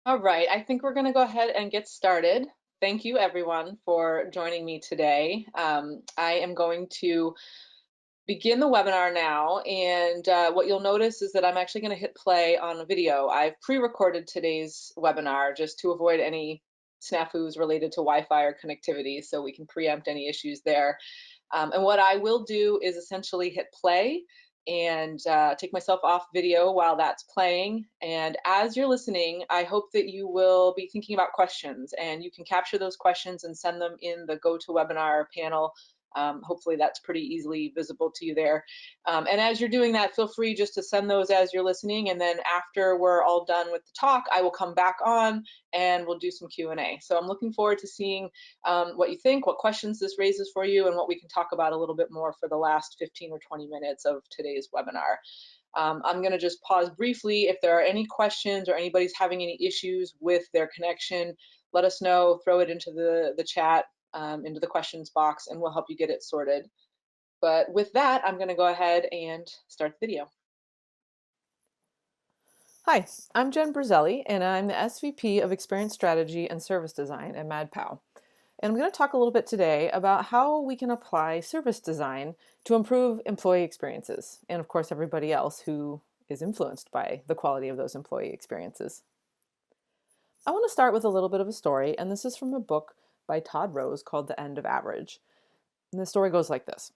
All right, I think we're going to go ahead and get started. Thank you, everyone, for joining me today. I am going to begin the webinar now, and what you'll notice is that I'm actually going to hit play on a video. I've pre-recorded today's webinar just to avoid any snafus related to Wi-Fi or connectivity, so we can preempt any issues there. And what I will do is essentially hit play and take myself off video while that's playing. And as you're listening, I hope that you will be thinking about questions, and you can capture those questions and send them in the GoToWebinar panel. Hopefully that's pretty easily visible to you there. And as you're doing that, feel free just to send those as you're listening. And then after we're all done with the talk, I will come back on and we'll do some Q&A. So I'm looking forward to seeing what you think, what questions this raises for you, and what we can talk about a little bit more for the last 15 or 20 minutes of today's webinar. I'm going to just pause briefly. If there are any questions or anybody's having any issues with their connection, let us know, throw it into the chat, into the questions box, and we'll help you get it sorted. But with that, I'm going to go ahead and start the video. Hi, I'm Jen Brizelli, and I'm the SVP of Experience Strategy and Service Design at MadPow. And I'm going to talk a little bit today about how we can apply service design to improve employee experiences, and of course everybody else who is influenced by the quality of those employee experiences. I want to start with a little bit of a story, and this is from a book by Todd Rose called The End of Average. And the story goes like this.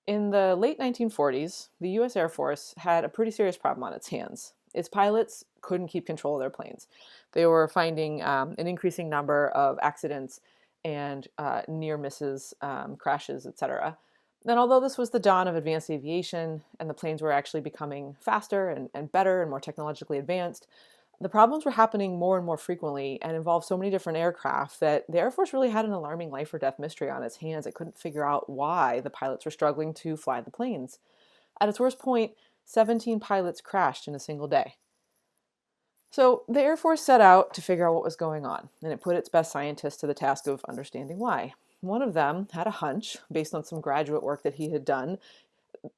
In the late 1940s, the US Air Force had a pretty serious problem on its hands. Its pilots couldn't keep control of their planes. They were finding an increasing number of accidents and near misses, crashes, etc. And although this was the dawn of advanced aviation and the planes were actually becoming faster and better and more technologically advanced, the problems were happening more and more frequently and involved so many different aircraft that the Air Force really had an alarming life or death mystery on its hands. It couldn't figure out why the pilots were struggling to fly the planes. At its worst point, 17 pilots crashed in a single day. So the Air Force set out to figure out what was going on, and it put its best scientists to the task of understanding why. One of them had a hunch, based on some graduate work that he had done,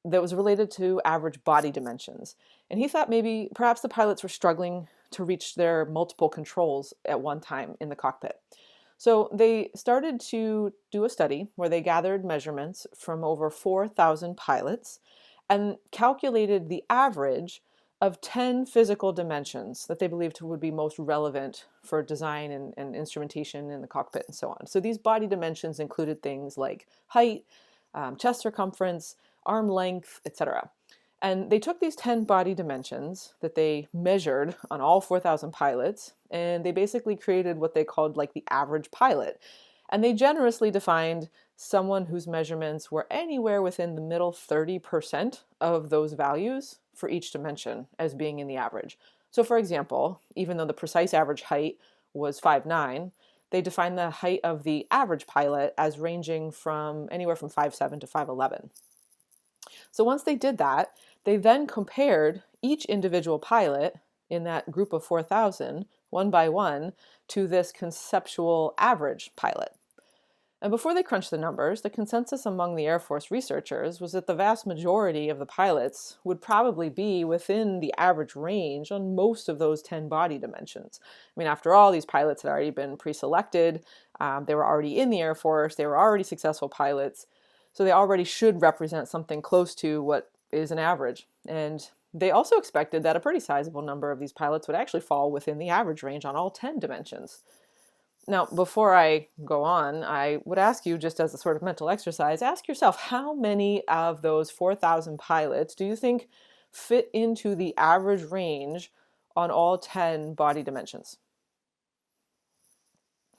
that was related to average body dimensions. And he thought maybe perhaps the pilots were struggling to reach their multiple controls at one time in the cockpit. So they started to do a study where they gathered measurements from over 4,000 pilots and calculated the average of 10 physical dimensions that they believed would be most relevant for design and instrumentation in the cockpit and so on. So these body dimensions included things like height, chest circumference, arm length, etc. And they took these 10 body dimensions that they measured on all 4,000 pilots, and they basically created what they called like the average pilot. And they generously defined someone whose measurements were anywhere within the middle 30% of those values for each dimension as being in the average. So for example, even though the precise average height was 5'9", they defined the height of the average pilot as ranging from anywhere from 5'7" to 5'11". So once they did that, they then compared each individual pilot in that group of 4,000, one by one, to this conceptual average pilot. And before they crunched the numbers, the consensus among the Air Force researchers was that the vast majority of the pilots would probably be within the average range on most of those 10 body dimensions. I mean, after all, these pilots had already been pre-selected, they were already in the Air Force, they were already successful pilots, so they already should represent something close to what is an average. And they also expected that a pretty sizable number of these pilots would actually fall within the average range on all 10 dimensions. Now, before I go on, I would ask you, just as a sort of mental exercise, ask yourself, how many of those 4,000 pilots do you think fit into the average range on all 10 body dimensions?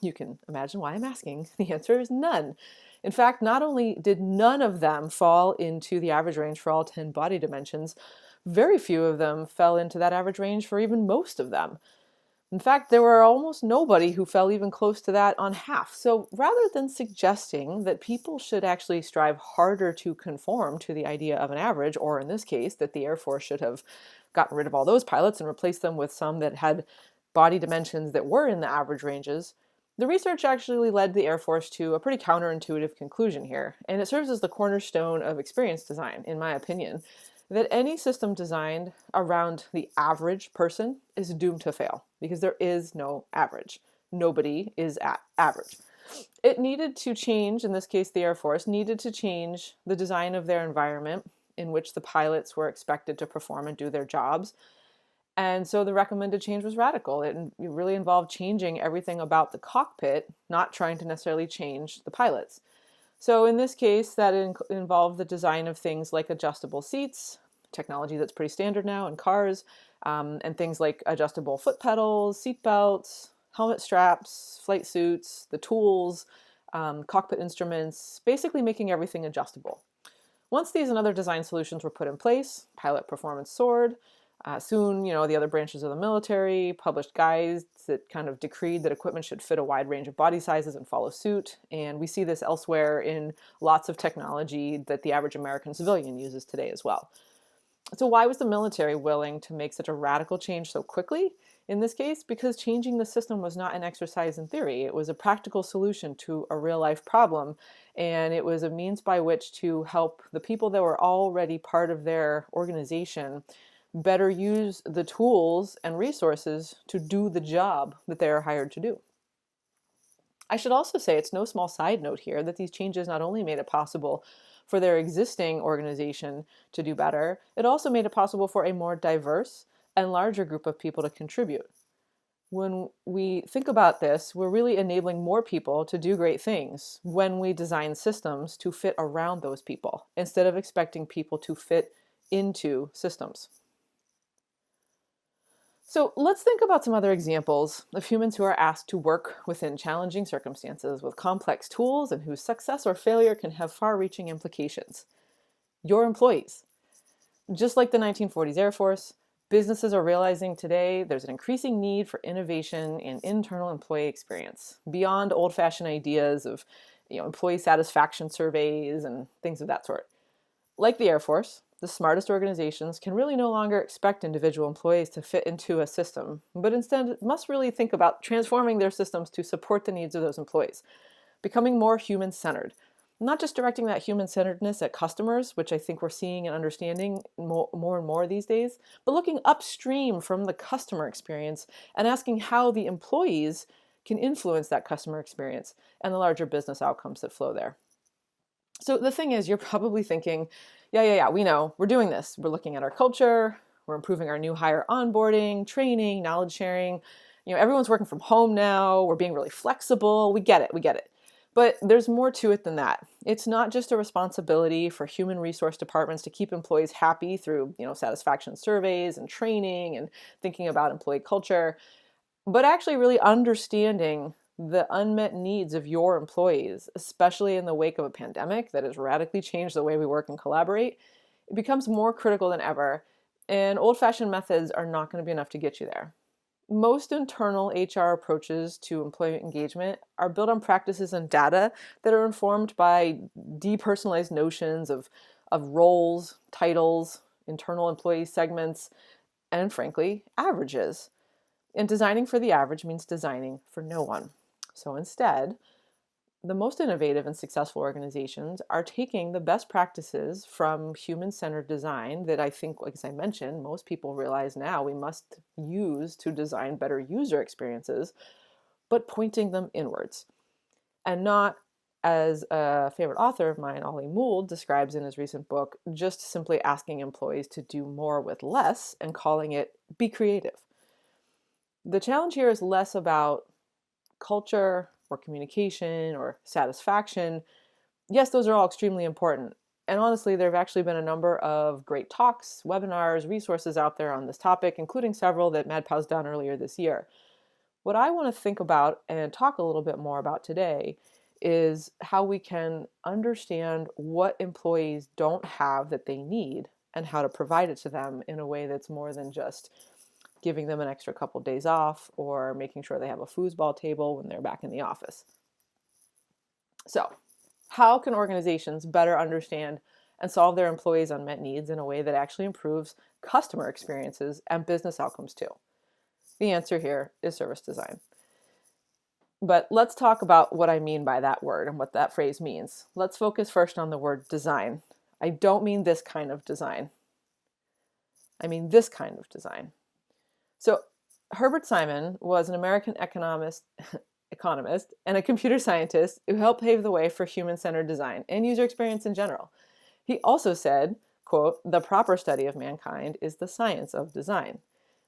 You can imagine why I'm asking. The answer is none. In fact, not only did none of them fall into the average range for all 10 body dimensions, very few of them fell into that average range for even most of them. In fact, there were almost nobody who fell even close to that on half. So rather than suggesting that people should actually strive harder to conform to the idea of an average, or in this case, that the Air Force should have gotten rid of all those pilots and replaced them with some that had body dimensions that were in the average ranges, the research actually led the Air Force to a pretty counterintuitive conclusion here, and it serves as the cornerstone of experience design, in my opinion. that any system designed around the average person is doomed to fail because there is no average. Nobody is at average. It needed to change, in this case, the Air Force needed to change the design of their environment in which the pilots were expected to perform and do their jobs. And so the recommended change was radical. It really involved changing everything about the cockpit, not trying to necessarily change the pilots. So in this case, that involved the design of things like adjustable seats, technology that's pretty standard now in cars, and things like adjustable foot pedals, seat belts, helmet straps, flight suits, the tools, cockpit instruments, basically making everything adjustable. Once these and other design solutions were put in place, pilot performance soared. Soon, the other branches of the military published guides that kind of decreed that equipment should fit a wide range of body sizes and follow suit. And we see this elsewhere in lots of technology that the average American civilian uses today as well. So why was the military willing to make such a radical change so quickly? In this case, because changing the system was not an exercise in theory. It was a practical solution to a real life problem. And it was a means by which to help the people that were already part of their organization better use the tools and resources to do the job that they are hired to do. I should also say it's no small side note here that these changes not only made it possible for their existing organization to do better, it also made it possible for a more diverse and larger group of people to contribute. When we think about this, we're really enabling more people to do great things when we design systems to fit around those people instead of expecting people to fit into systems. So let's think about some other examples of humans who are asked to work within challenging circumstances with complex tools and whose success or failure can have far-reaching implications. Your employees. Just like the 1940s Air Force, businesses are realizing today there's an increasing need for innovation and internal employee experience beyond old-fashioned ideas of employee satisfaction surveys and things of that sort. Like the Air Force, the smartest organizations can really no longer expect individual employees to fit into a system, but instead must really think about transforming their systems to support the needs of those employees, becoming more human-centered. Not just directing that human-centeredness at customers, which I think we're seeing and understanding more and more these days, but looking upstream from the customer experience and asking how the employees can influence that customer experience and the larger business outcomes that flow there. So the thing is, you're probably thinking, yeah, we know, we're doing this. We're looking at our culture, we're improving our new hire onboarding, training, knowledge sharing. Everyone's working from home now, we're being really flexible, we get it. But there's more to it than that. It's not just a responsibility for human resource departments to keep employees happy through, satisfaction surveys and training and thinking about employee culture, but actually really understanding the unmet needs of your employees, especially in the wake of a pandemic that has radically changed the way we work and collaborate. It becomes more critical than ever, and old-fashioned methods are not going to be enough to get you there. Most internal HR approaches to employee engagement are built on practices and data that are informed by depersonalized notions of roles, titles, internal employee segments, and frankly, averages. And designing for the average means designing for no one. So instead, the most innovative and successful organizations are taking the best practices from human-centered design that I think, like as I mentioned, most people realize now we must use to design better user experiences, but pointing them inwards. And not, as a favorite author of mine, Ollie Mould, describes in his recent book, just simply asking employees to do more with less and calling it be creative. The challenge here is less about culture or communication or satisfaction. Yes, those are all extremely important. And honestly, there have actually been a number of great talks, webinars, resources out there on this topic, including several that MadPow's done earlier this year. What I want to think about and talk a little bit more about today is how we can understand what employees don't have that they need and how to provide it to them in a way that's more than just giving them an extra couple days off or making sure they have a foosball table when they're back in the office. So, how can organizations better understand and solve their employees' unmet needs in a way that actually improves customer experiences and business outcomes too? The answer here is service design. But let's talk about what I mean by that word and what that phrase means. Let's focus first on the word design. I don't mean this kind of design. I mean this kind of design. So Herbert Simon was an American economist and a computer scientist who helped pave the way for human-centered design and user experience in general. He also said, quote, "The proper study of mankind is the science of design,"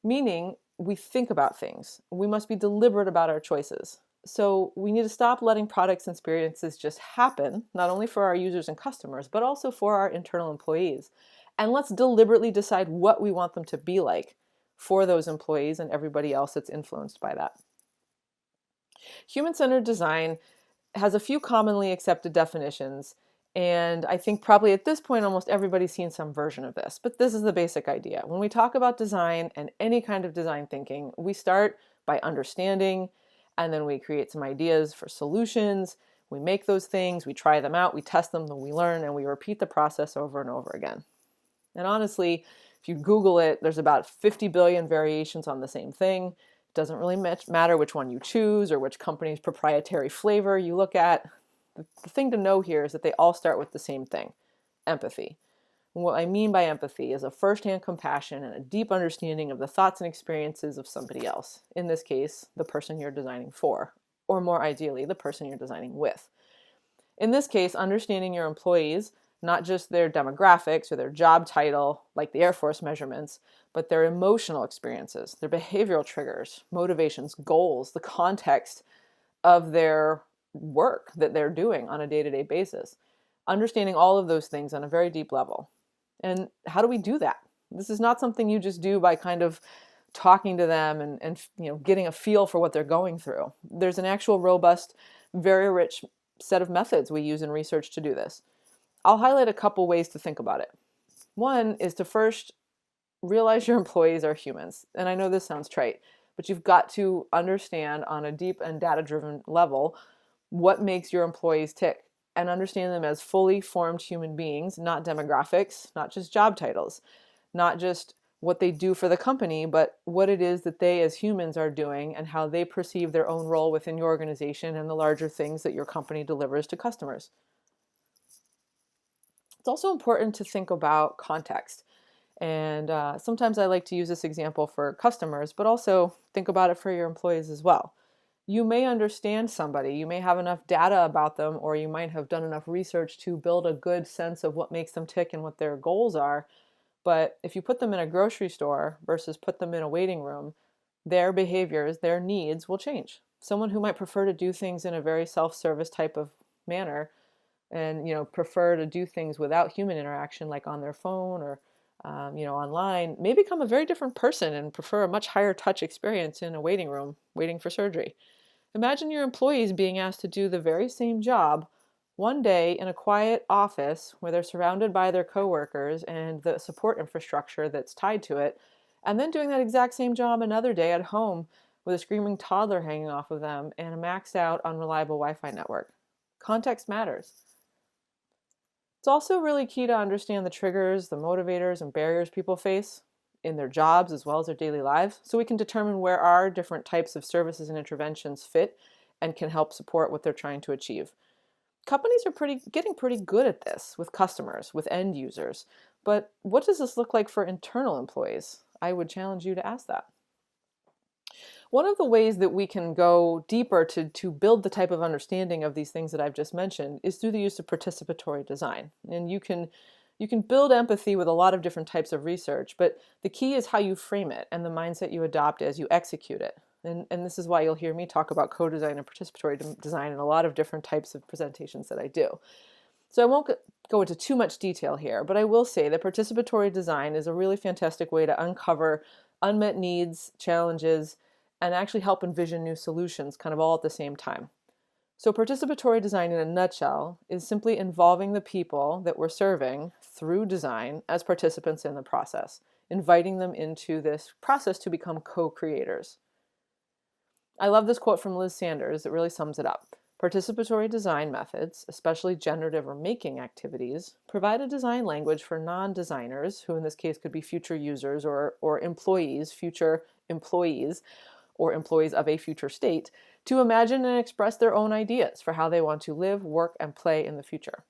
meaning we think about things. We must be deliberate about our choices. So we need to stop letting products and experiences just happen, not only for our users and customers, but also for our internal employees. And let's deliberately decide what we want them to be like for those employees and everybody else that's influenced by that. Human-centered design has a few commonly accepted definitions, and I think probably at this point almost everybody's seen some version of this, but this is the basic idea. When we talk about design and any kind of design thinking, we start by understanding, and then we create some ideas for solutions. We make those things, we try them out, we test them, then we learn, and we repeat the process over and over again. And honestly, if you Google it, there's about 50 billion variations on the same thing. It doesn't really matter which one you choose or which company's proprietary flavor you look at. The thing to know here is that they all start with the same thing, empathy. And what I mean by empathy is a firsthand compassion and a deep understanding of the thoughts and experiences of somebody else. In this case, the person you're designing for, or more ideally, the person you're designing with. In this case, understanding your employees, not just their demographics or their job title, like the Air Force measurements, but their emotional experiences, their behavioral triggers, motivations, goals, the context of their work that they're doing on a day-to-day basis. Understanding all of those things on a very deep level. And how do we do that? This is not something you just do by kind of talking to them and getting a feel for what they're going through. There's an actual robust, very rich set of methods we use in research to do this. I'll highlight a couple ways to think about it. One is to first realize your employees are humans. And I know this sounds trite, but you've got to understand on a deep and data-driven level what makes your employees tick and understand them as fully formed human beings, not demographics, not just job titles, not just what they do for the company, but what it is that they as humans are doing and how they perceive their own role within your organization and the larger things that your company delivers to customers. It's also important to think about context. And sometimes I like to use this example for customers, but also think about it for your employees as well. You may understand somebody, you may have enough data about them, or you might have done enough research to build a good sense of what makes them tick and what their goals are. But if you put them in a grocery store versus put them in a waiting room, their behaviors, their needs will change. Someone who might prefer to do things in a very self-service type of manner and prefer to do things without human interaction, like on their phone or online, may become a very different person and prefer a much higher touch experience in a waiting room, waiting for surgery. Imagine your employees being asked to do the very same job one day in a quiet office where they're surrounded by their coworkers and the support infrastructure that's tied to it, and then doing that exact same job another day at home with a screaming toddler hanging off of them and a maxed out, unreliable Wi-Fi network. Context matters. It's also really key to understand the triggers, the motivators, and barriers people face in their jobs as well as their daily lives, so we can determine where our different types of services and interventions fit and can help support what they're trying to achieve. Companies are getting pretty good at this with customers, with end users, but what does this look like for internal employees? I would challenge you to ask that. One of the ways that we can go deeper to build the type of understanding of these things that I've just mentioned is through the use of participatory design. And you can build empathy with a lot of different types of research, but the key is how you frame it and the mindset you adopt as you execute it. And this is why you'll hear me talk about co-design and participatory design in a lot of different types of presentations that I do. So I won't go into too much detail here, but I will say that participatory design is a really fantastic way to uncover unmet needs, challenges, and actually help envision new solutions kind of all at the same time. So participatory design in a nutshell is simply involving the people that we're serving through design as participants in the process, inviting them into this process to become co-creators. I love this quote from Liz Sanders that really sums it up. Participatory design methods, especially generative or making activities, provide a design language for non-designers, who in this case could be future users or employees, future employees, or employees of a future state, to imagine and express their own ideas for how they want to live, work, and play in the future.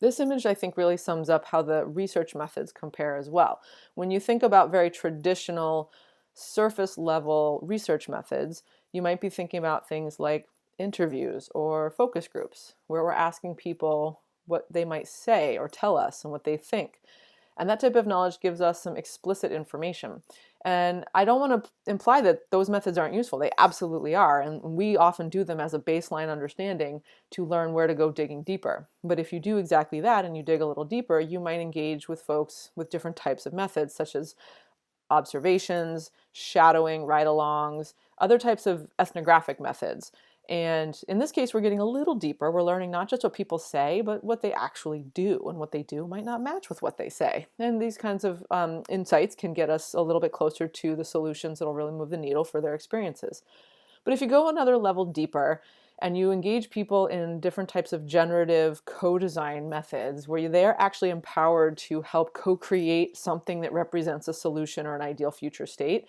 This image, I think, really sums up how the research methods compare as well. When you think about very traditional surface level research methods, you might be thinking about things like interviews or focus groups, where we're asking people what they might say or tell us and what they think. And that type of knowledge gives us some explicit information. And I don't want to imply that those methods aren't useful. They absolutely are. And we often do them as a baseline understanding to learn where to go digging deeper. But if you do exactly that and you dig a little deeper, you might engage with folks with different types of methods, such as observations, shadowing, ride-alongs, other types of ethnographic methods. And in this case, we're getting a little deeper. We're learning not just what people say, but what they actually do. And what they do might not match with what they say. And these kinds of insights can get us a little bit closer to the solutions that'll really move the needle for their experiences. But if you go another level deeper and you engage people in different types of generative co-design methods where they're actually empowered to help co-create something that represents a solution or an ideal future state,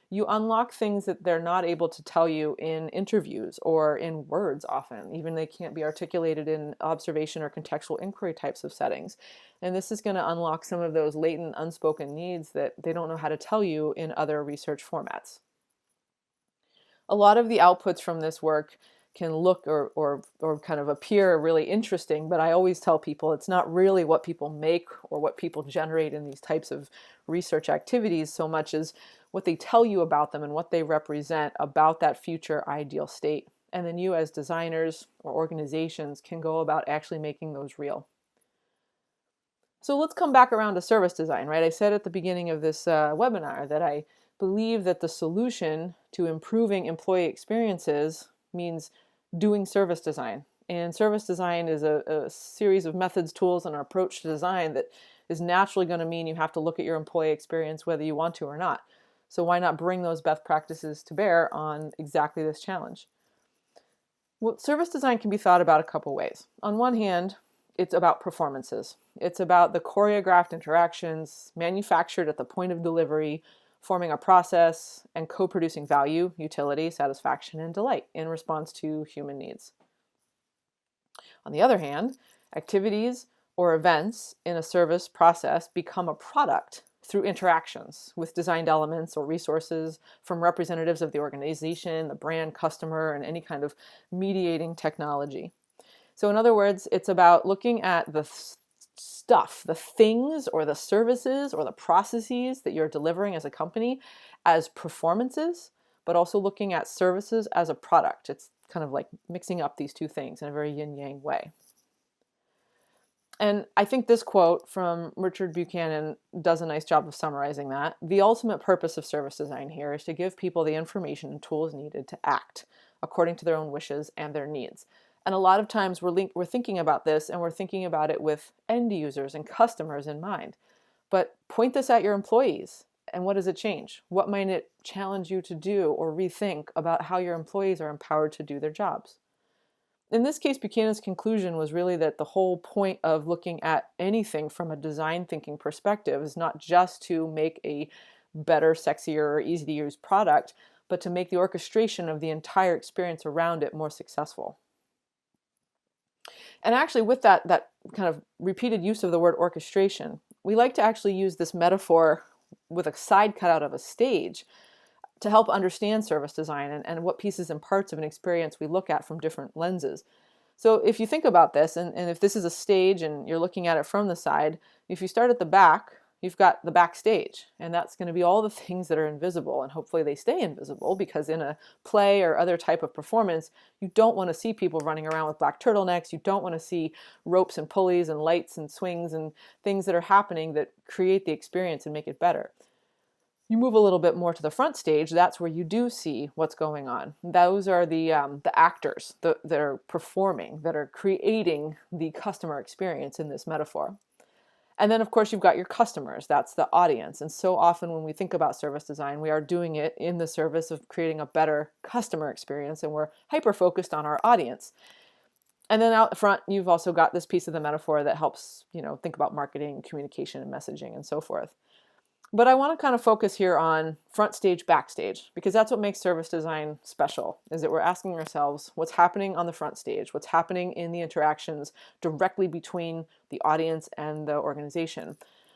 you unlock things that they're not able to tell you in interviews or in words often. Even they can't be articulated in observation or contextual inquiry types of settings. And this is going to unlock some of those latent unspoken needs that they don't know how to tell you in other research formats. A lot of the outputs from this work can look or kind of appear really interesting, but I always tell people it's not really what people make or what people generate in these types of research activities so much as what they tell you about them and what they represent about that future ideal state. And then you as designers or organizations can go about actually making those real. So let's come back around to service design, right? I said at the beginning of this webinar that I believe that the solution to improving employee experiences means doing service design. And service design is a series of methods, tools, and an approach to design that is naturally going to mean you have to look at your employee experience whether you want to or not. So why not bring those best practices to bear on exactly this challenge? Well, service design can be thought about a couple ways. On one hand, it's about performances. It's about the choreographed interactions manufactured at the point of delivery, forming a process and co-producing value, utility, satisfaction, and delight in response to human needs. On the other hand, activities or events in a service process become a product through interactions with designed elements or resources from representatives of the organization, the brand, customer, and any kind of mediating technology. So in other words, it's about looking at the stuff, the things or the services or the processes that you're delivering as a company as performances, but also looking at services as a product. It's kind of like mixing up these two things in a very yin-yang way. And I think this quote from Richard Buchanan does a nice job of summarizing that. The ultimate purpose of service design here is to give people the information and tools needed to act according to their own wishes and their needs. And a lot of times we're thinking about this and we're thinking about it with end users and customers in mind. But point this at your employees. And what does it change? What might it challenge you to do or rethink about how your employees are empowered to do their jobs? In this case, Buchanan's conclusion was really that the whole point of looking at anything from a design thinking perspective is not just to make a better, sexier, or easy to use product, but to make the orchestration of the entire experience around it more successful. And actually with that kind of repeated use of the word orchestration, we like to actually use this metaphor with a side cut out of a stage to help understand service design and what pieces and parts of an experience we look at from different lenses. So if you think about this, and if this is a stage and you're looking at it from the side, if you start at the back, you've got the backstage, and that's going to be all the things that are invisible, and hopefully they stay invisible, because in a play or other type of performance, you don't want to see people running around with black turtlenecks. You don't want to see ropes and pulleys and lights and swings and things that are happening that create the experience and make it better. You move a little bit more to the front stage, that's where you do see what's going on. Those are the actors that are performing, that are creating the customer experience in this metaphor. And then, of course, you've got your customers. That's the audience. And so often when we think about service design, we are doing it in the service of creating a better customer experience, and we're hyper-focused on our audience. And then out front, you've also got this piece of the metaphor that helps, think about marketing, communication, and messaging, and so forth. But I want to kind of focus here on front stage, backstage, because that's what makes service design special, is that we're asking ourselves what's happening on the front stage, what's happening in the interactions directly between the audience and the organization.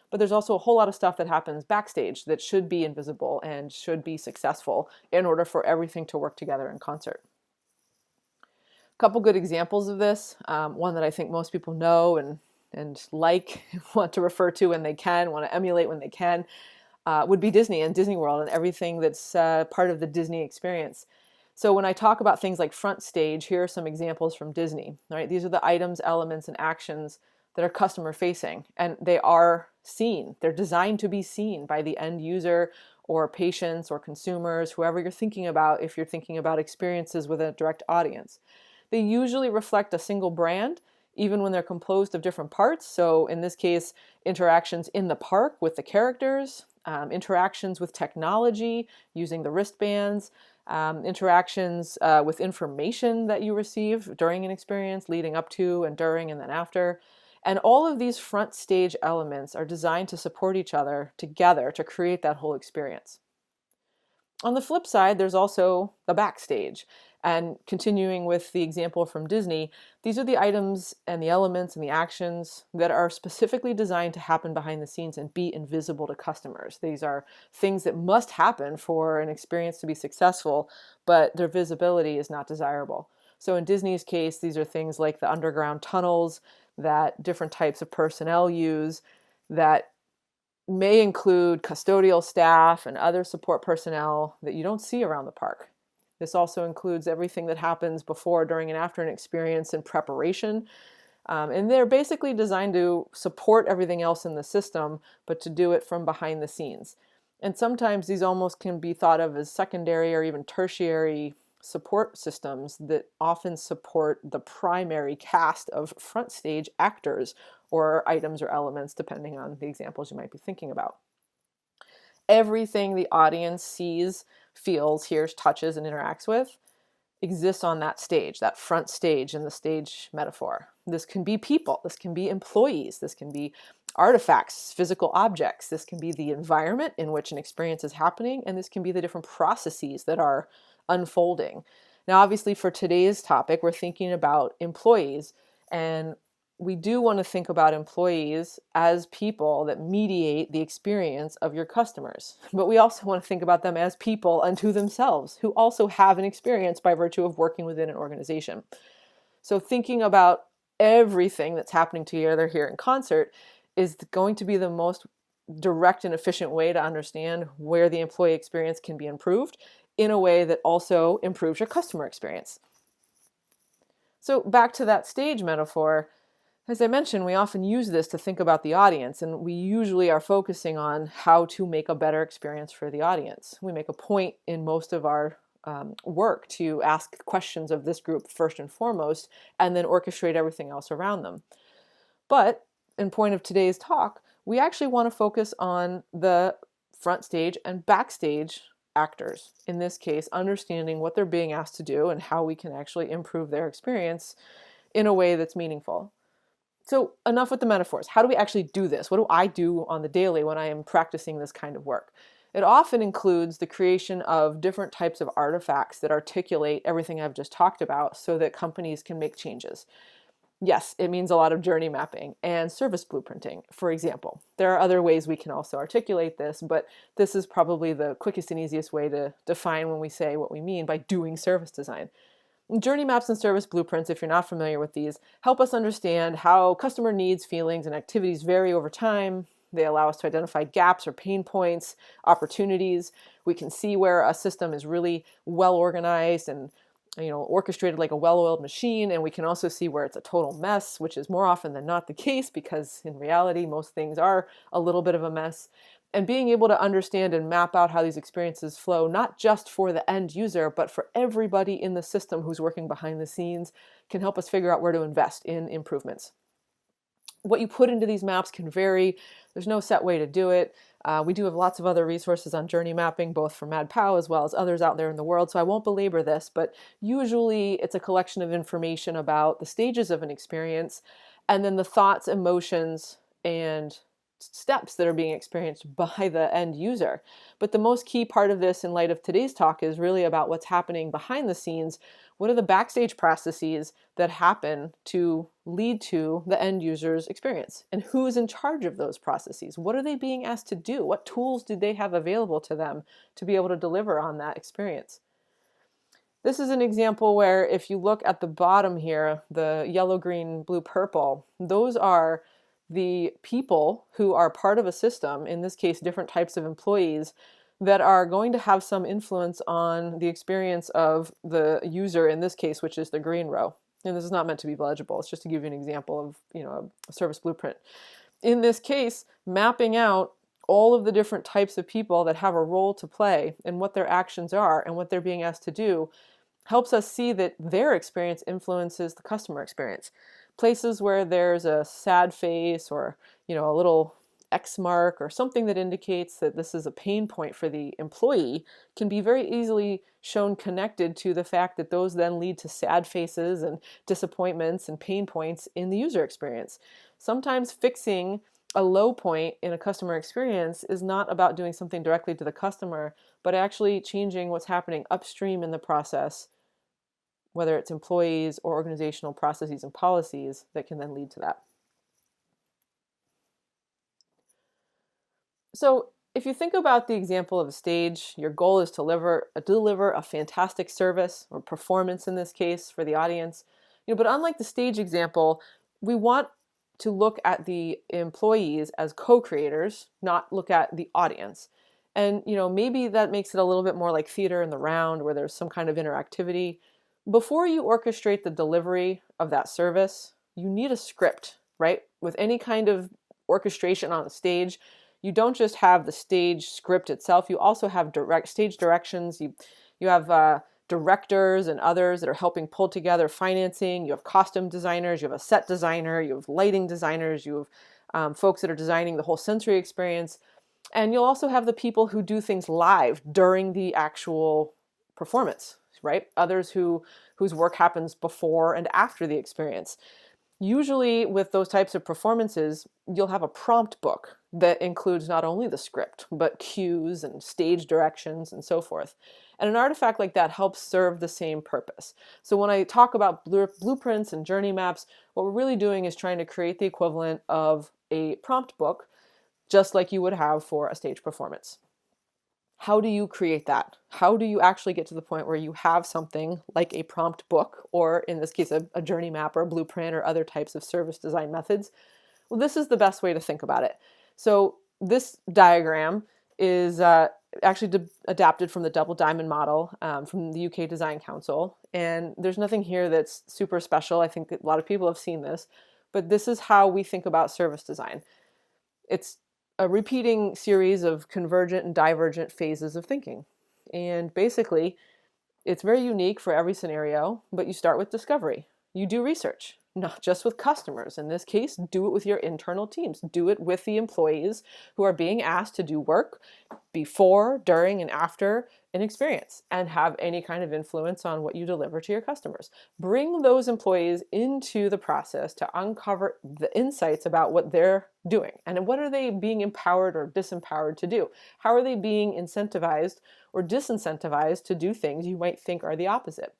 But there's also a whole lot of stuff that happens backstage that should be invisible and should be successful in order for everything to work together in concert. A couple good examples of this, one that I think most people know and like, want to refer to when they can, want to emulate when they can, would be Disney and Disney World and everything that's part of the Disney experience. So when I talk about things like front stage, here are some examples from Disney. Right? These are the items, elements, and actions that are customer facing, and they are seen. They're designed to be seen by the end user or patients or consumers, whoever you're thinking about if you're thinking about experiences with a direct audience. They usually reflect a single brand, even when they're composed of different parts. So in this case, interactions in the park with the characters, interactions with technology using the wristbands, interactions with information that you receive during an experience, leading up to and during and then after. And all of these front stage elements are designed to support each other together to create that whole experience. On the flip side, there's also the backstage. And continuing with the example from Disney, these are the items and the elements and the actions that are specifically designed to happen behind the scenes and be invisible to customers. These are things that must happen for an experience to be successful, but their visibility is not desirable. So in Disney's case, these are things like the underground tunnels that different types of personnel use, that may include custodial staff and other support personnel that you don't see around the park. This also includes everything that happens before, during, and after an experience in preparation. And they're basically designed to support everything else in the system, but to do it from behind the scenes. And sometimes these almost can be thought of as secondary or even tertiary support systems that often support the primary cast of front stage actors or items or elements, depending on the examples you might be thinking about. Everything the audience sees, feels, hears, touches, and interacts with exists on that stage, that front stage in the stage metaphor. This can be people, this can be employees, this can be artifacts, physical objects, this can be the environment in which an experience is happening, and this can be the different processes that are unfolding. Now, obviously, for today's topic, we're thinking about employees, and we do want to think about employees as people that mediate the experience of your customers. But we also want to think about them as people unto themselves who also have an experience by virtue of working within an organization. So thinking about everything that's happening together here in concert is going to be the most direct and efficient way to understand where the employee experience can be improved in a way that also improves your customer experience. So back to that stage metaphor, as I mentioned, we often use this to think about the audience, and we usually are focusing on how to make a better experience for the audience. We make a point in most of our work to ask questions of this group first and foremost, and then orchestrate everything else around them. But in point of today's talk, we actually want to focus on the front stage and backstage actors. In this case, understanding what they're being asked to do and how we can actually improve their experience in a way that's meaningful. So enough with the metaphors. How do we actually do this? What do I do on the daily when I am practicing this kind of work? It often includes the creation of different types of artifacts that articulate everything I've just talked about so that companies can make changes. Yes, it means a lot of journey mapping and service blueprinting, for example. There are other ways we can also articulate this, but this is probably the quickest and easiest way to define when we say what we mean by doing service design. Journey maps and service blueprints, if you're not familiar with these, help us understand how customer needs, feelings, and activities vary over time. They allow us to identify gaps or pain points, opportunities. We can see where a system is really well organized and orchestrated like a well-oiled machine, and we can also see where it's a total mess, which is more often than not the case because in reality most things are a little bit of a mess. And being able to understand and map out how these experiences flow, not just for the end user, but for everybody in the system who's working behind the scenes, can help us figure out where to invest in improvements. What you put into these maps can vary. There's no set way to do it. We do have lots of other resources on journey mapping, both from MadPow as well as others out there in the world, so I won't belabor this, but usually it's a collection of information about the stages of an experience, and then the thoughts, emotions, and steps that are being experienced by the end user. But the most key part of this in light of today's talk is really about what's happening behind the scenes. What are the backstage processes that happen to lead to the end user's experience? And who is in charge of those processes? What are they being asked to do? What tools do they have available to them to be able to deliver on that experience? This is an example where if you look at the bottom here, the yellow, green, blue, purple, those are the people who are part of a system, in this case, different types of employees, that are going to have some influence on the experience of the user, in this case, which is the green row. And this is not meant to be legible. It's just to give you an example of, a service blueprint. In this case, mapping out all of the different types of people that have a role to play and what their actions are and what they're being asked to do helps us see that their experience influences the customer experience. Places where there's a sad face or, a little X mark or something that indicates that this is a pain point for the employee can be very easily shown connected to the fact that those then lead to sad faces and disappointments and pain points in the user experience. Sometimes fixing a low point in a customer experience is not about doing something directly to the customer, but actually changing what's happening upstream in the process, whether it's employees or organizational processes and policies that can then lead to that. So if you think about the example of a stage, your goal is to deliver a fantastic service or performance in this case for the audience. But unlike the stage example, we want to look at the employees as co-creators, not look at the audience. And maybe that makes it a little bit more like theater in the round where there's some kind of interactivity. Before you orchestrate the delivery of that service, you need a script, right? With any kind of orchestration on a stage, you don't just have the stage script itself, you also have stage directions, you have directors and others that are helping pull together financing, you have costume designers, you have a set designer, you have lighting designers, you have folks that are designing the whole sensory experience, and you'll also have the people who do things live during the actual performance, right? Others whose work happens before and after the experience. Usually with those types of performances, you'll have a prompt book that includes not only the script, but cues and stage directions and so forth. And an artifact like that helps serve the same purpose. So when I talk about blueprints and journey maps, what we're really doing is trying to create the equivalent of a prompt book, just like you would have for a stage performance. How do you create that? How do you actually get to the point where you have something like a prompt book, or in this case, a journey map or a blueprint or other types of service design methods? Well, this is the best way to think about it. So this diagram is actually adapted from the double diamond model from the UK Design Council. And there's nothing here that's super special. I think a lot of people have seen this, but this is how we think about service design. It's a repeating series of convergent and divergent phases of thinking. And basically, it's very unique for every scenario, but you start with discovery. You do research, not just with customers. In this case, do it with your internal teams. Do it with the employees who are being asked to do work before, during, and after an experience and have any kind of influence on what you deliver to your customers. Bring those employees into the process to uncover the insights about what they're doing and what are they being empowered or disempowered to do. How are they being incentivized or disincentivized to do things you might think are the opposite.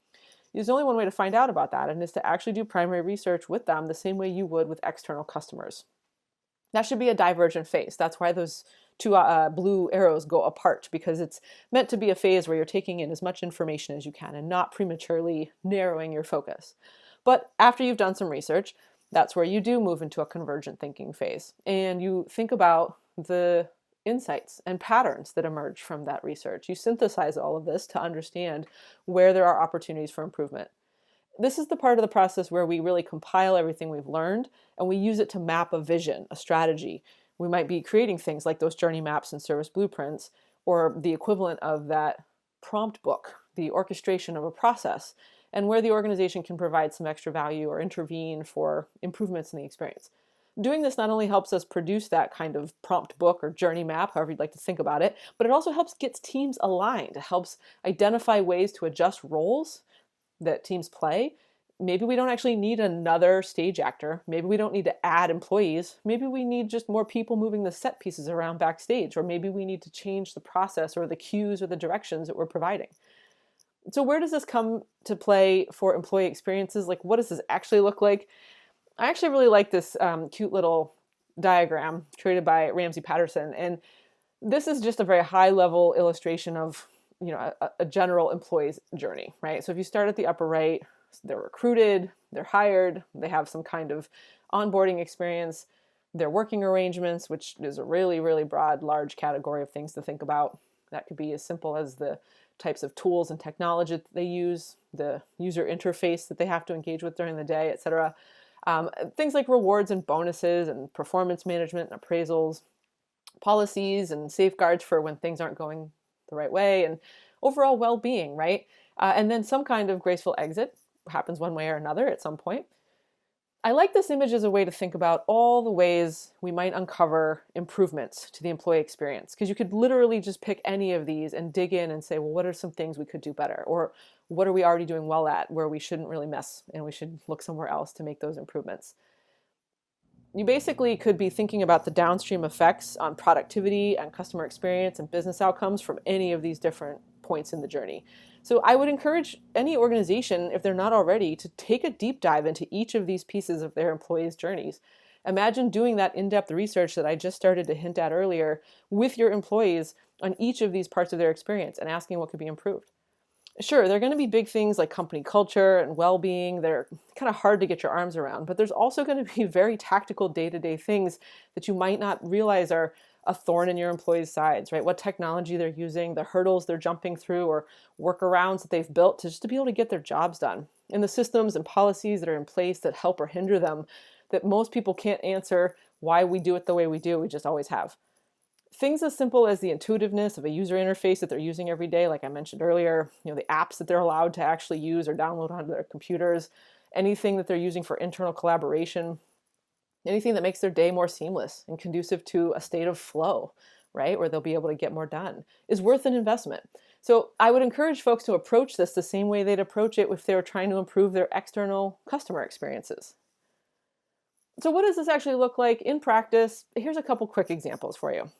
There's only one way to find out about that, and it's to actually do primary research with them the same way you would with external customers. That should be a divergent phase. That's why those two blue arrows go apart, because it's meant to be a phase where you're taking in as much information as you can and not prematurely narrowing your focus. But after you've done some research, that's where you do move into a convergent thinking phase, and you think about the insights and patterns that emerge from that research. You synthesize all of this to understand where there are opportunities for improvement. This is the part of the process where we really compile everything we've learned and we use it to map a vision, a strategy. We might be creating things like those journey maps and service blueprints, or the equivalent of that prompt book, the orchestration of a process, and where the organization can provide some extra value or intervene for improvements in the experience. Doing this not only helps us produce that kind of prompt book or journey map, however you'd like to think about it, but it also helps get teams aligned. It helps identify ways to adjust roles that teams play Maybe we don't actually need another stage actor. Maybe we don't need to add employees. Maybe we need just more people moving the set pieces around backstage, or maybe we need to change the process or the cues or the directions that we're providing. So where does this come to play for employee experiences? Like, what does this actually look like? I actually really like this cute little diagram created by Ramsey Patterson. And this is just a very high level illustration of, a general employee's journey, right? So if you start at the upper right, they're recruited, they're hired, they have some kind of onboarding experience, their working arrangements, which is a really, really broad, large category of things to think about. That could be as simple as the types of tools and technology that they use, the user interface that they have to engage with during the day, et cetera. Things like rewards and bonuses and performance management and appraisals, policies and safeguards for when things aren't going the right way, and overall well-being, right? And then some kind of graceful exit happens one way or another at some point. I like this image as a way to think about all the ways we might uncover improvements to the employee experience, because you could literally just pick any of these and dig in and say, well, what are some things we could do better? Or what are we already doing well at where we shouldn't really mess and we should look somewhere else to make those improvements? You basically could be thinking about the downstream effects on productivity and customer experience and business outcomes from any of these different points in the journey. So I would encourage any organization, if they're not already, to take a deep dive into each of these pieces of their employees' journeys. Imagine doing that in-depth research that I just started to hint at earlier with your employees on each of these parts of their experience and asking what could be improved. Sure, there are going to be big things like company culture and well-being that are kind of hard to get your arms around, but there's also going to be very tactical day-to-day things that you might not realize are a thorn in your employees' sides, right? What technology they're using, the hurdles they're jumping through, or workarounds that they've built to be able to get their jobs done. And the systems and policies that are in place that help or hinder them, that most people can't answer why we do it the way we do, we just always have. Things as simple as the intuitiveness of a user interface that they're using every day, like I mentioned earlier, the apps that they're allowed to actually use or download onto their computers, anything that they're using for internal collaboration, anything that makes their day more seamless and conducive to a state of flow, right, where they'll be able to get more done, is worth an investment. So I would encourage folks to approach this the same way they'd approach it if they were trying to improve their external customer experiences. So what does this actually look like in practice? Here's a couple quick examples for you.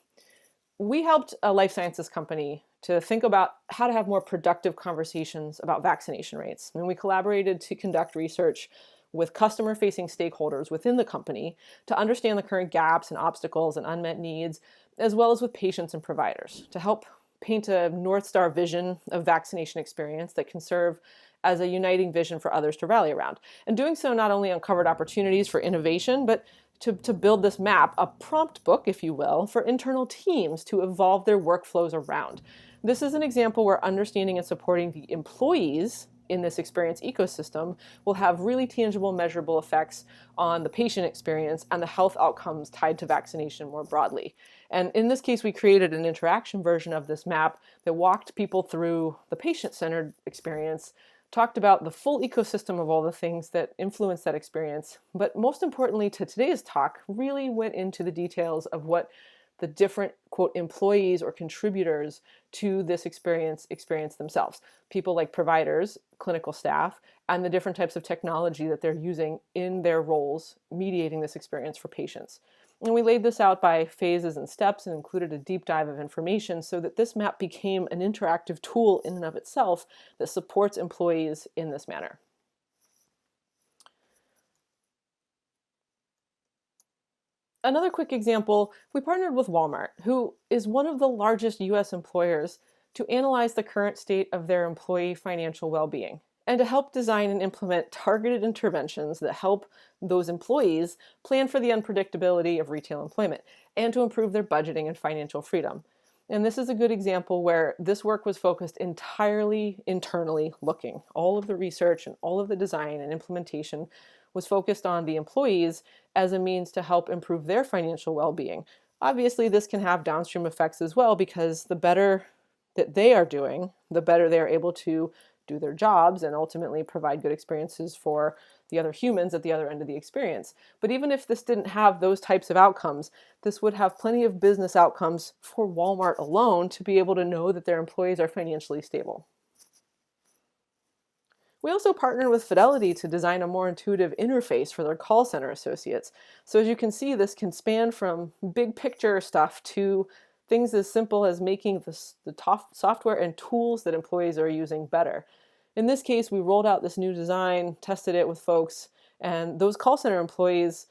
We helped a life sciences company to think about how to have more productive conversations about vaccination rates. And we collaborated to conduct research with customer-facing stakeholders within the company to understand the current gaps and obstacles and unmet needs, as well as with patients and providers, to help paint a North Star vision of vaccination experience that can serve as a uniting vision for others to rally around. And doing so not only uncovered opportunities for innovation, but to build this map, a prompt book, if you will, for internal teams to evolve their workflows around. This is an example where understanding and supporting the employees in this experience ecosystem will have really tangible, measurable effects on the patient experience and the health outcomes tied to vaccination more broadly. And in this case, we created an interaction version of this map that walked people through the patient-centered experience, talked about the full ecosystem of all the things that influence that experience, but most importantly to today's talk, really went into the details of what the different, quote, employees or contributors to this experience themselves. People like providers, clinical staff, and the different types of technology that they're using in their roles, mediating this experience for patients. And we laid this out by phases and steps and included a deep dive of information so that this map became an interactive tool in and of itself that supports employees in this manner. Another quick example, we partnered with Walmart, who is one of the largest US employers, to analyze the current state of their employee financial well-being and to help design and implement targeted interventions that help those employees plan for the unpredictability of retail employment and to improve their budgeting and financial freedom. And this is a good example where this work was focused entirely internally looking. All of the research and all of the design and implementation was focused on the employees as a means to help improve their financial well-being. Obviously, this can have downstream effects as well, because the better that they are doing, the better they're able to do their jobs and ultimately provide good experiences for the other humans at the other end of the experience. But even if this didn't have those types of outcomes, this would have plenty of business outcomes for Walmart alone to be able to know that their employees are financially stable. We also partnered with Fidelity to design a more intuitive interface for their call center associates. So as you can see, this can span from big picture stuff to things as simple as making the top software and tools that employees are using better. In this case, we rolled out this new design, tested it with folks, and those call center employees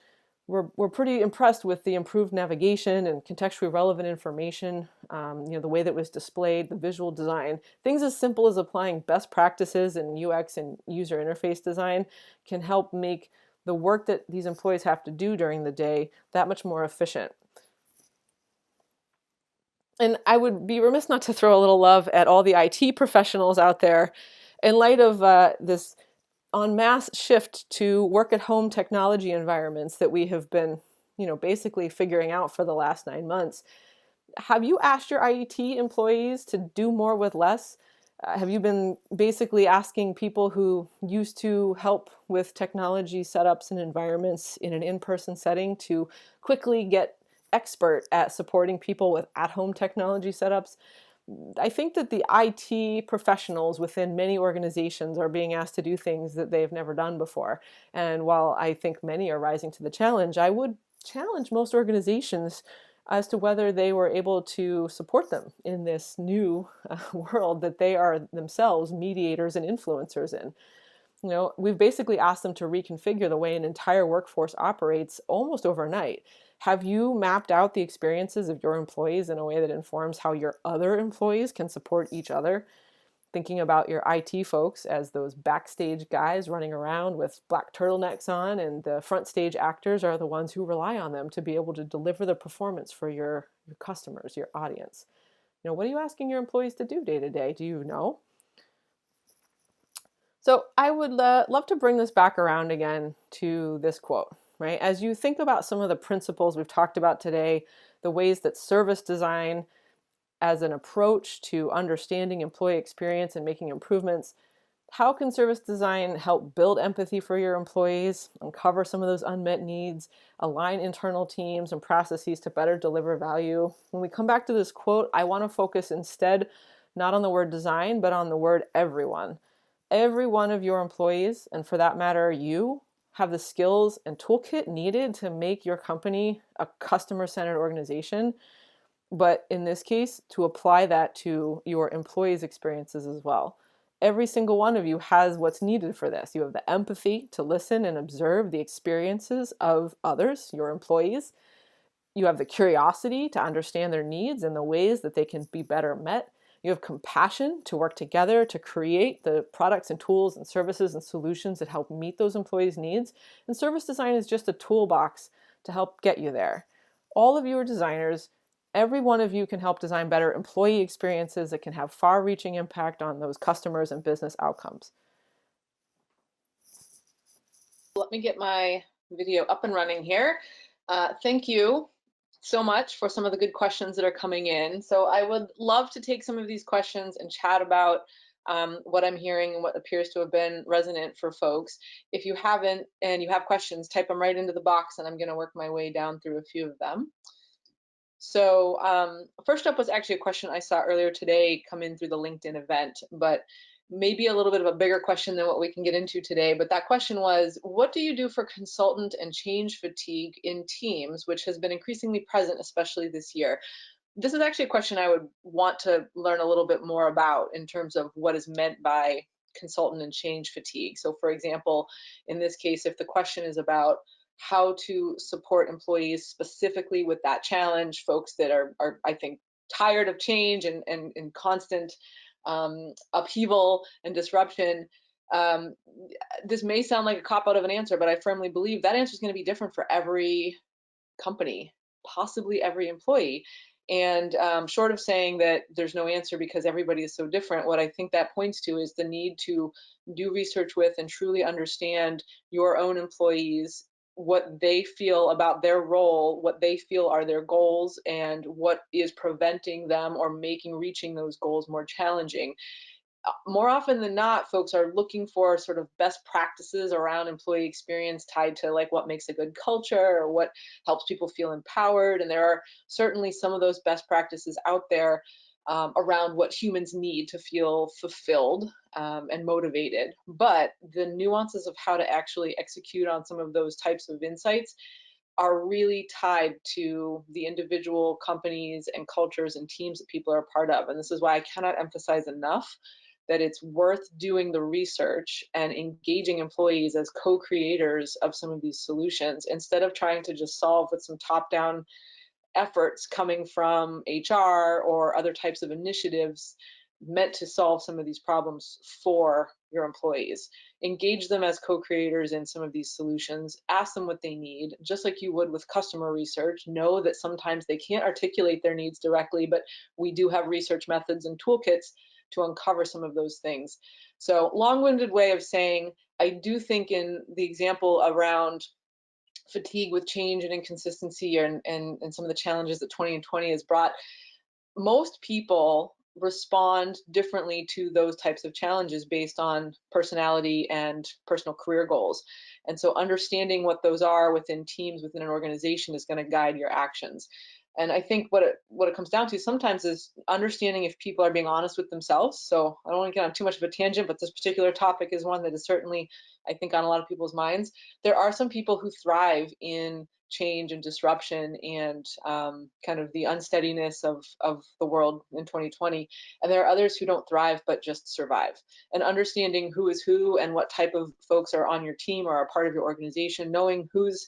were pretty impressed with the improved navigation and contextually relevant information, the way that was displayed, the visual design. Things as simple as applying best practices in UX and user interface design can help make the work that these employees have to do during the day that much more efficient. And I would be remiss not to throw a little love at all the IT professionals out there. In light of this en masse shift to work at home technology environments that we have been, basically figuring out for the last 9 months, have you asked your IT employees to do more with less? Have you been basically asking people who used to help with technology setups and environments in an in-person setting to quickly get expert at supporting people with at-home technology setups? I think that the IT professionals within many organizations are being asked to do things that they've never done before. And while I think many are rising to the challenge, I would challenge most organizations as to whether they were able to support them in this new world that they are themselves mediators and influencers in. We've basically asked them to reconfigure the way an entire workforce operates almost overnight. Have you mapped out the experiences of your employees in a way that informs how your other employees can support each other? Thinking about your IT folks as those backstage guys running around with black turtlenecks on, and the front stage actors are the ones who rely on them to be able to deliver the performance for your customers, your audience. What are you asking your employees to do day to day? Do you know? So I would love to bring this back around again to this quote, right? As you think about some of the principles we've talked about today, the ways that service design as an approach to understanding employee experience and making improvements, how can service design help build empathy for your employees, uncover some of those unmet needs, align internal teams and processes to better deliver value? When we come back to this quote, I want to focus instead not on the word design, but on the word everyone. Every one of your employees, and for that matter, you, have the skills and toolkit needed to make your company a customer-centered organization, but in this case, to apply that to your employees' experiences as well. Every single one of you has what's needed for this. You have the empathy to listen and observe the experiences of others, your employees. You have the curiosity to understand their needs and the ways that they can be better met. You have compassion to work together to create the products and tools and services and solutions that help meet those employees' needs. And service design is just a toolbox to help get you there. All of you are designers. Every one of you can help design better employee experiences that can have far-reaching impact on those customers and business outcomes. Let me get my video up and running here. Thank you so much for some of the good questions that are coming in. So I would love to take some of these questions and chat about what I'm hearing and what appears to have been resonant for folks. If you haven't and you have questions, type them right into the box and I'm going to work my way down through a few of them. So first up was actually a question I saw earlier today come in through the LinkedIn event, but maybe a little bit of a bigger question than what we can get into today. But that question was, what do you do for consultant and change fatigue in teams, which has been increasingly present, especially this year? This is actually a question I would want to learn a little bit more about in terms of what is meant by consultant and change fatigue. So for example, in this case, if the question is about how to support employees specifically with that challenge, folks that are I think, tired of change and constant upheaval and disruption. This may sound like a cop out of an answer, but I firmly believe that answer is going to be different for every company, possibly every employee. And short of saying that there's no answer because everybody is so different, what I think that points to is the need to do research with and truly understand your own employees, what they feel about their role, what they feel are their goals, and what is preventing them or making reaching those goals more challenging. More often than not, folks are looking for sort of best practices around employee experience tied to like what makes a good culture or what helps people feel empowered. And there are certainly some of those best practices out there around what humans need to feel fulfilled. and motivated. But the nuances of how to actually execute on some of those types of insights are really tied to the individual companies and cultures and teams that people are a part of. And this is why I cannot emphasize enough that it's worth doing the research and engaging employees as co-creators of some of these solutions instead of trying to just solve with some top-down efforts coming from HR or other types of initiatives meant to solve some of these problems for your employees. Engage them as co-creators in some of these solutions, ask them what they need, just like you would with customer research. Know that sometimes they can't articulate their needs directly, but we do have research methods and toolkits to uncover some of those things. So long-winded way of saying, I do think in the example around fatigue with change and inconsistency and some of the challenges that 2020 has brought, most people respond differently to those types of challenges based on personality and personal career goals. And so understanding what those are within teams, within an organization is going to guide your actions. And I think what it comes down to sometimes is understanding if people are being honest with themselves. So I don't want to get on too much of a tangent, but this particular topic is one that is certainly, I think, on a lot of people's minds. There are some people who thrive in change and disruption and kind of the unsteadiness of the world in 2020. And there are others who don't thrive but just survive. And understanding who is who and what type of folks are on your team or are part of your organization, knowing who's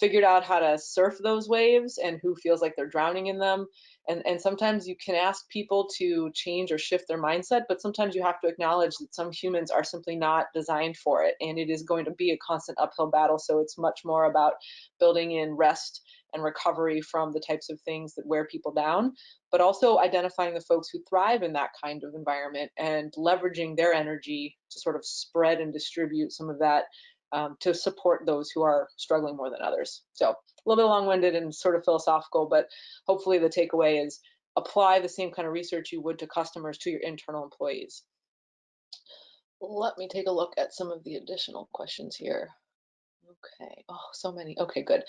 figured out how to surf those waves and who feels like they're drowning in them. And sometimes you can ask people to change or shift their mindset, but sometimes you have to acknowledge that some humans are simply not designed for it. And it is going to be a constant uphill battle. So it's much more about building in rest and recovery from the types of things that wear people down, but also identifying the folks who thrive in that kind of environment and leveraging their energy to sort of spread and distribute some of that to support those who are struggling more than others. So a little bit long-winded and sort of philosophical, but hopefully the takeaway is apply the same kind of research you would to customers to your internal employees. Let me take a look at some of the additional questions here. Okay. Oh, so many. Okay, good.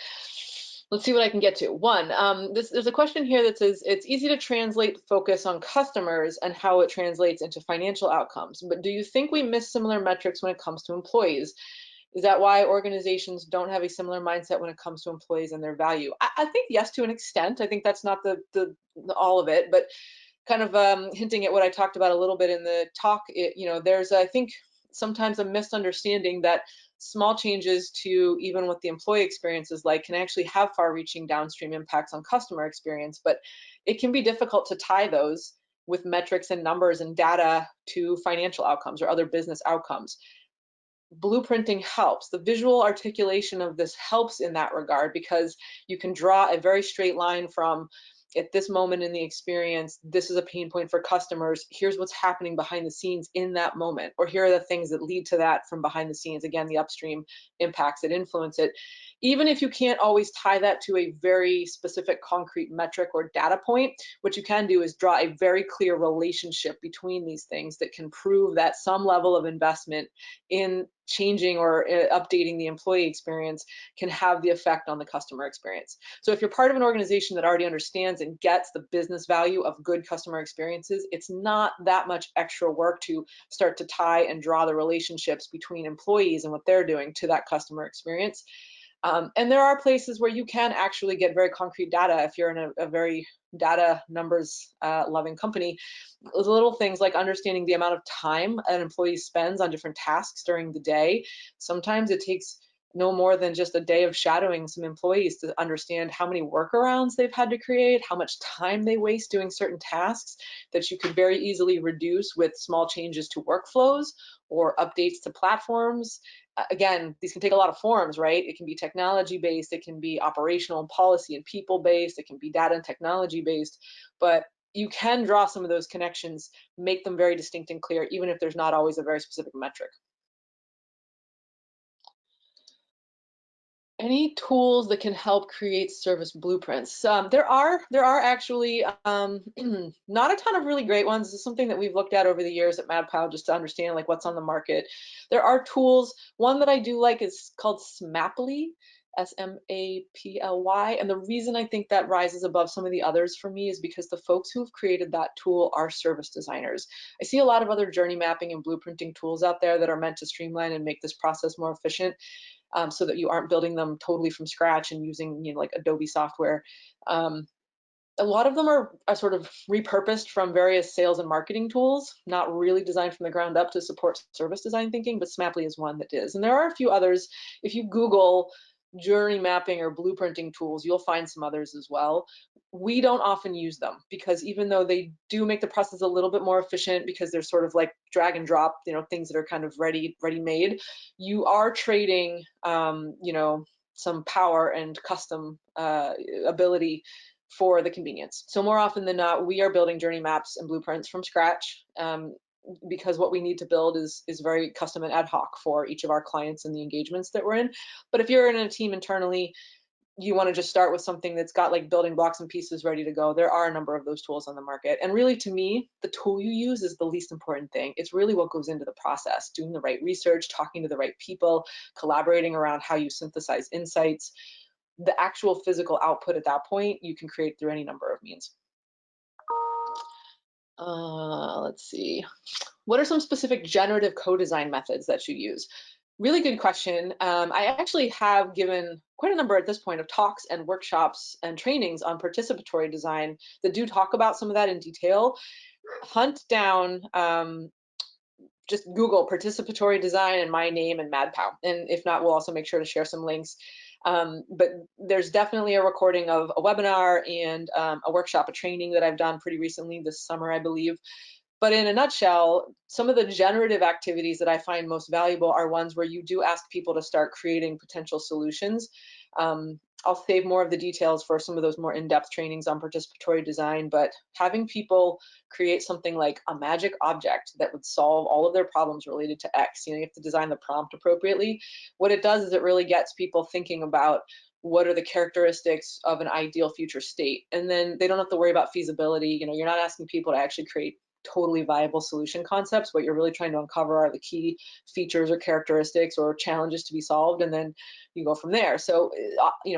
Let's see what I can get to. One, there's a question here that says, it's easy to translate focus on customers and how it translates into financial outcomes, but do you think we miss similar metrics when it comes to employees? Is that why organizations don't have a similar mindset when it comes to employees and their value? I think yes, to an extent. I think that's not the all of it, but kind of hinting at what I talked about a little bit in the talk, there's, I think, sometimes a misunderstanding that small changes to even what the employee experience is like can actually have far-reaching downstream impacts on customer experience, but it can be difficult to tie those with metrics and numbers and data to financial outcomes or other business outcomes. Blueprinting helps. The visual articulation of this helps in that regard because you can draw a very straight line from at this moment in the experience, this is a pain point for customers. Here's what's happening behind the scenes in that moment, or here are the things that lead to that from behind the scenes. Again, the upstream impacts that influence it. Even if you can't always tie that to a very specific concrete metric or data point, what you can do is draw a very clear relationship between these things that can prove that some level of investment in changing or updating the employee experience can have the effect on the customer experience. So if you're part of an organization that already understands and gets the business value of good customer experiences, it's not that much extra work to start to tie and draw the relationships between employees and what they're doing to that customer experience. And there are places where you can actually get very concrete data if you're in a very data numbers loving company. Little things like understanding the amount of time an employee spends on different tasks during the day. Sometimes it takes no more than just a day of shadowing some employees to understand how many workarounds they've had to create, how much time they waste doing certain tasks that you could very easily reduce with small changes to workflows or updates to platforms. Again, these can take a lot of forms, right? It can be technology based, it can be operational and policy and people based, it can be data and technology based, but you can draw some of those connections, make them very distinct and clear, even if there's not always a very specific metric. Any tools that can help create service blueprints? There are actually not a ton of really great ones. This is something that we've looked at over the years at MadPow just to understand like what's on the market. There are tools. One that I do like is called Smaply. SMAPLY. And the reason I think that rises above some of the others for me is because the folks who've created that tool are service designers. I see a lot of other journey mapping and blueprinting tools out there that are meant to streamline and make this process more efficient, so that you aren't building them totally from scratch and using, like Adobe software. Um, a lot of them are sort of repurposed from various sales and marketing tools, not really designed from the ground up to support service design thinking, but Smaply is one that is. And there are a few others. If you Google journey mapping or blueprinting tools, you'll find some others as well. We don't often use them because even though they do make the process a little bit more efficient because they're sort of like drag and drop, things that are kind of ready made, you are trading, some power and custom ability for the convenience. So more often than not, we are building journey maps and blueprints from scratch, because what we need to build is very custom and ad hoc for each of our clients and the engagements that we're in. But if you're in a team internally, you want to just start with something that's got like building blocks and pieces ready to go. There are a number of those tools on the market. And really, to me, the tool you use is the least important thing. It's really what goes into the process, doing the right research, talking to the right people, collaborating around how you synthesize insights. The actual physical output at that point, you can create through any number of means. Let's see. What are some specific generative co-design methods that you use? Really good question. I actually have given quite a number at this point of talks and workshops and trainings on participatory design that do talk about some of that in detail. Hunt down, just Google participatory design and my name and MadPow. And if not, we'll also make sure to share some links. But there's definitely a recording of a webinar and a workshop, a training that I've done pretty recently this summer, I believe. But in a nutshell, some of the generative activities that I find most valuable are ones where you do ask people to start creating potential solutions. I'll save more of the details for some of those more in-depth trainings on participatory design, but having people create something like a magic object that would solve all of their problems related to X, you have to design the prompt appropriately. What it does is it really gets people thinking about what are the characteristics of an ideal future state. And then they don't have to worry about feasibility. You're not asking people to actually create totally viable solution concepts. What you're really trying to uncover are the key features or characteristics or challenges to be solved, and then you go from there. So,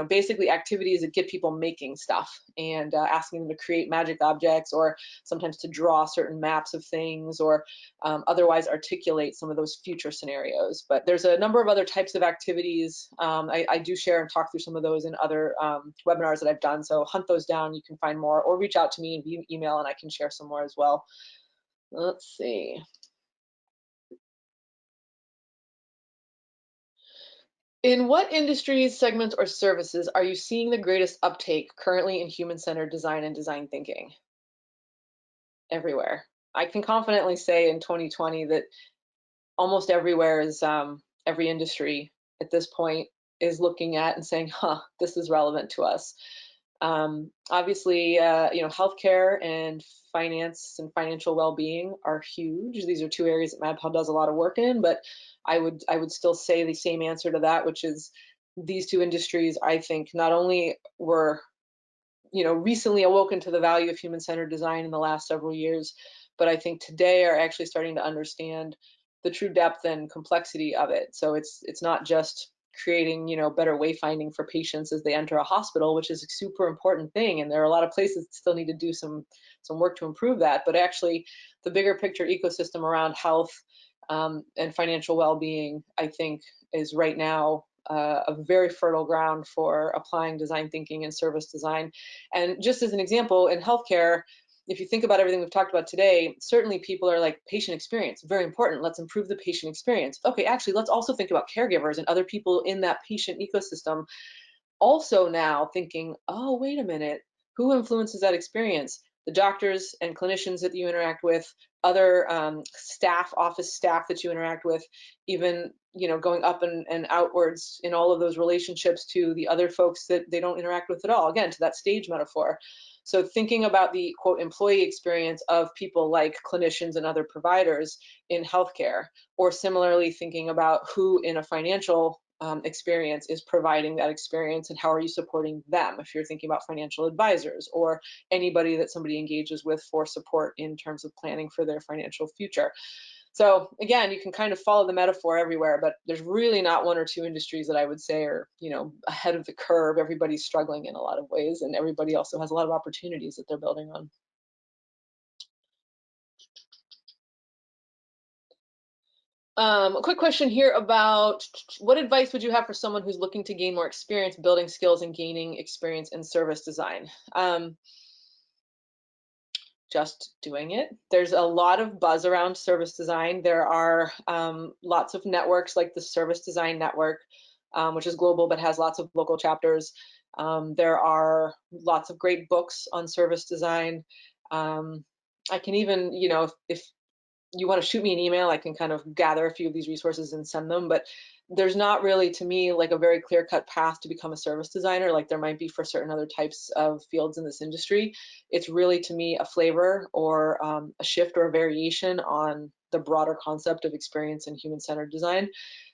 basically activities that get people making stuff and asking them to create magic objects, or sometimes to draw certain maps of things, or otherwise articulate some of those future scenarios. But there's a number of other types of activities. I do share and talk through some of those in other webinars that I've done. So hunt those down. You can find more, or reach out to me via email and I can share some more as well. Let's see. In what industries, segments, or services are you seeing the greatest uptake currently in human-centered design and design thinking? Everywhere. I can confidently say in 2020 that almost everywhere is, every industry at this point is looking at and saying, huh, this is relevant to us. Obviously, healthcare and finance and financial well-being are huge. These are two areas that MadPal does a lot of work in, but I would still say the same answer to that, which is these two industries, I think, not only were recently awoken to the value of human-centered design in the last several years, but I think today are actually starting to understand the true depth and complexity of it. So it's not just creating better wayfinding for patients as they enter a hospital, which is a super important thing, and there are a lot of places that still need to do some work to improve that, but actually the bigger picture ecosystem around health and financial well-being, I think, is right now a very fertile ground for applying design thinking and service design. And just as an example, in healthcare, if you think about everything we've talked about today, certainly people are like, patient experience, very important. Let's improve the patient experience. Okay, actually, let's also think about caregivers and other people in that patient ecosystem. Also now thinking, oh, wait a minute, who influences that experience? The doctors and clinicians that you interact with, other office staff that you interact with, even going up and outwards in all of those relationships to the other folks that they don't interact with at all. Again, to that stage metaphor. So thinking about the quote employee experience of people like clinicians and other providers in healthcare, or similarly thinking about who in a financial experience is providing that experience, and how are you supporting them if you're thinking about financial advisors or anybody that somebody engages with for support in terms of planning for their financial future. So again, you can kind of follow the metaphor everywhere, but there's really not one or two industries that I would say are, ahead of the curve. Everybody's struggling in a lot of ways, and everybody also has a lot of opportunities that they're building on. A quick question here about what advice would you have for someone who's looking to gain more experience building skills and gaining experience in service design? Just doing it. There's a lot of buzz around service design. There are lots of networks like the Service Design Network, which is global but has lots of local chapters. There are lots of great books on service design. I can even, if you want to shoot me an email, I can kind of gather a few of these resources and send them. But there's not really, to me, like a very clear-cut path to become a service designer, like there might be for certain other types of fields in this industry. It's really, to me, a flavor or a shift or a variation on the broader concept of experience and human-centered design.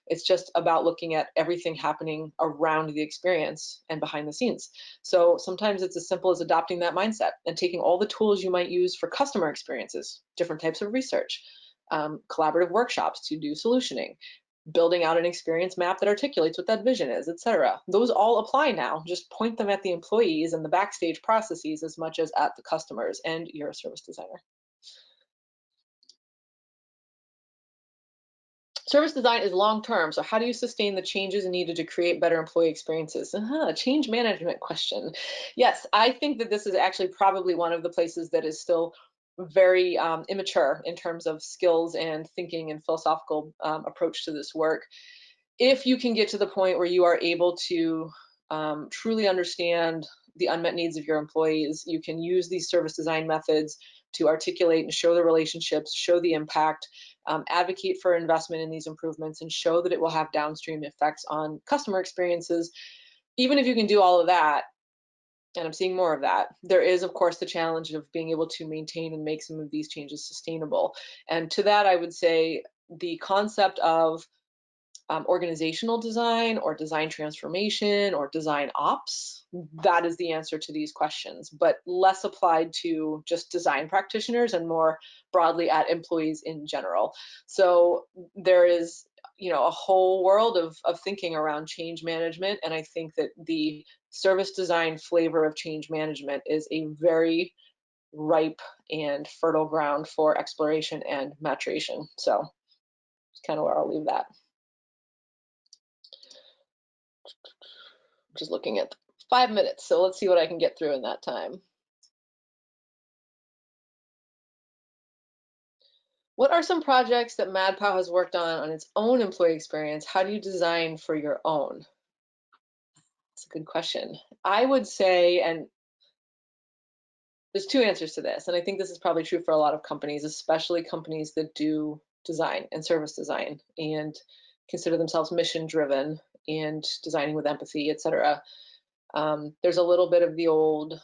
It's just about looking at everything happening around the experience and behind the scenes. So sometimes it's as simple as adopting that mindset and taking all the tools you might use for customer experiences, different types of research, collaborative workshops to do solutioning, building out an experience map that articulates what that vision is, etc. Those all apply now. Just point them at the employees and the backstage processes as much as at the customers, and you're a service designer. Service design is long-term, so how do you sustain the changes needed to create better employee experiences? Change management question. Yes, I think that this is actually probably one of the places that is still very immature in terms of skills and thinking and philosophical approach to this work. If you can get to the point where you are able to truly understand the unmet needs of your employees, you can use these service design methods to articulate and show the relationships, show the impact, advocate for investment in these improvements, and show that it will have downstream effects on customer experiences. Even if you can do all of that, and I'm seeing more of that, there is, of course, the challenge of being able to maintain and make some of these changes sustainable. And to that, I would say the concept of organizational design or design transformation or design ops, that is the answer to these questions, but less applied to just design practitioners and more broadly at employees in general. So there is, a whole world of thinking around change management, and I think that the service design flavor of change management is a very ripe and fertile ground for exploration and maturation. So that's kind of where I'll leave that. Just looking at 5 minutes, so let's see what I can get through in that time. What are some projects that MadPow has worked on its own employee experience? How do you design for your own? That's a good question. I would say, and there's two answers to this, and I think this is probably true for a lot of companies, especially companies that do design and service design and consider themselves mission driven and designing with empathy, etc. There's a little bit of the old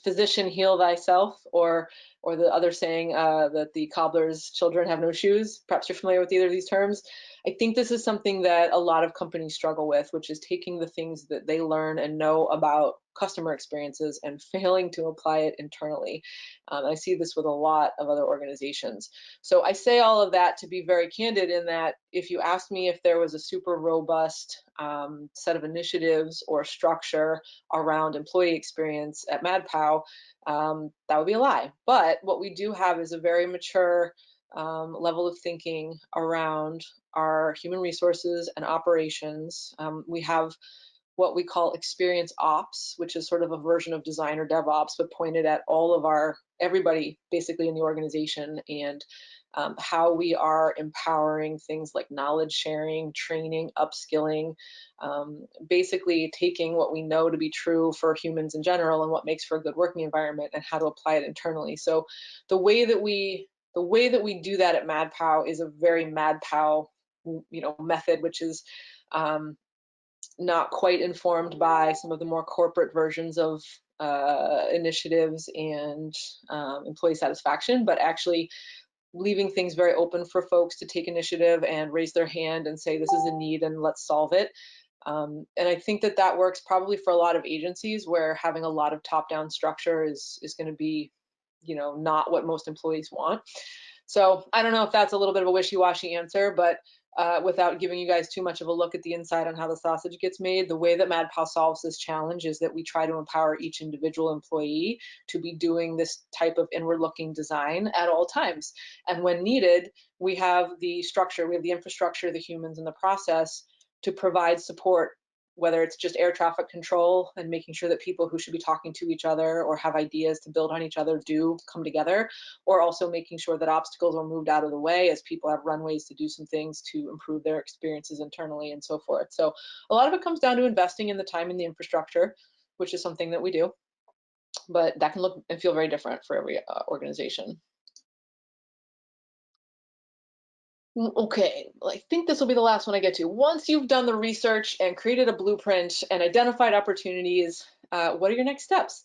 physician heal thyself, or the other saying that the cobbler's children have no shoes. Perhaps you're familiar with either of these terms. I think this is something that a lot of companies struggle with, which is taking the things that they learn and know about customer experiences and failing to apply it internally. I see this with a lot of other organizations. So I say all of that to be very candid in that if you asked me if there was a super robust set of initiatives or structure around employee experience at MadPow, that would be a lie. But what we do have is a very mature level of thinking around our human resources and operations. We have what we call experience ops, which is sort of a version of design or DevOps, but pointed at all of everybody basically in the organization, and how we are empowering things like knowledge sharing, training, upskilling, basically taking what we know to be true for humans in general and what makes for a good working environment and how to apply it internally. So the way that we do that at MadPow is a very MadPow method, which is not quite informed by some of the more corporate versions of initiatives and employee satisfaction, but actually leaving things very open for folks to take initiative and raise their hand and say, this is a need and let's solve it. And I think that works probably for a lot of agencies where having a lot of top-down structure is going to be, not what most employees want. So I don't know if that's a little bit of a wishy-washy answer, but without giving you guys too much of a look at the inside on how the sausage gets made, the way that MadPow solves this challenge is that we try to empower each individual employee to be doing this type of inward-looking design at all times. And when needed, we have the structure, we have the infrastructure, the humans, and the process to provide support, whether it's just air traffic control and making sure that people who should be talking to each other or have ideas to build on each other do come together, or also making sure that obstacles are moved out of the way as people have runways to do some things to improve their experiences internally and so forth. So a lot of it comes down to investing in the time and the infrastructure, which is something that we do, but that can look and feel very different for every organization. Okay, well, I think this will be the last one I get to. Once you've done the research and created a blueprint and identified opportunities, what are your next steps?